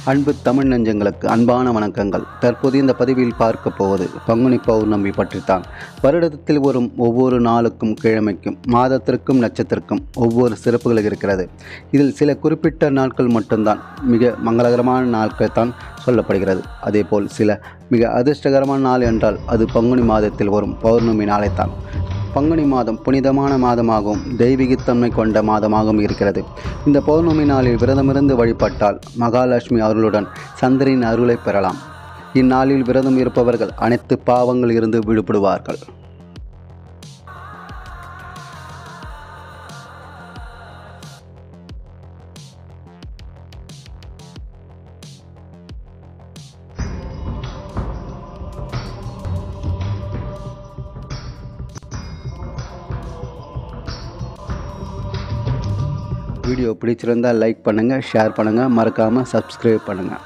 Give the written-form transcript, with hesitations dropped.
அன்பு தமிழ் நெஞ்சங்களுக்கு அன்பான வணக்கங்கள். தற்போது இந்த பதிவில் பார்க்க போவது பங்குனி பௌர்ணமி பற்றித்தான். வருடத்தில் வரும் ஒவ்வொரு நாளுக்கும், கிழமைக்கும், மாதத்திற்கும், நட்சத்திற்கும் ஒவ்வொரு சிறப்புகள் இருக்கிறது. இதில் சில குறிப்பிட்ட நாட்கள் மட்டும்தான் மிக மங்களகரமான நாட்கள் தான் சொல்லப்படுகிறது. அதேபோல் சில மிக அதிர்ஷ்டகரமான நாள் என்றால் அது பங்குனி மாதத்தில் வரும் பௌர்ணமி நாளைத்தான். பங்குனி மாதம் புனிதமான மாதமாகவும் தெய்வீகத்தன்மை கொண்ட மாதமாகவும் இருக்கிறது. இந்த பௌர்ணமி நாளில் விரதமிருந்து வழிபட்டால் மகாலட்சுமி அருளுடன் சந்திரனின் அருளை பெறலாம். இந்நாளில் விரதம் இருப்பவர்கள் அனைத்து பாவங்கள் இருந்து விடுபடுவார்கள். வீடியோ பிடிச்சிருந்தால் லைக் பண்ணுங்கள், ஷேர் பண்ணுங்கள், மறக்காமல் சப்ஸ்கிரைப் பண்ணுங்கள்.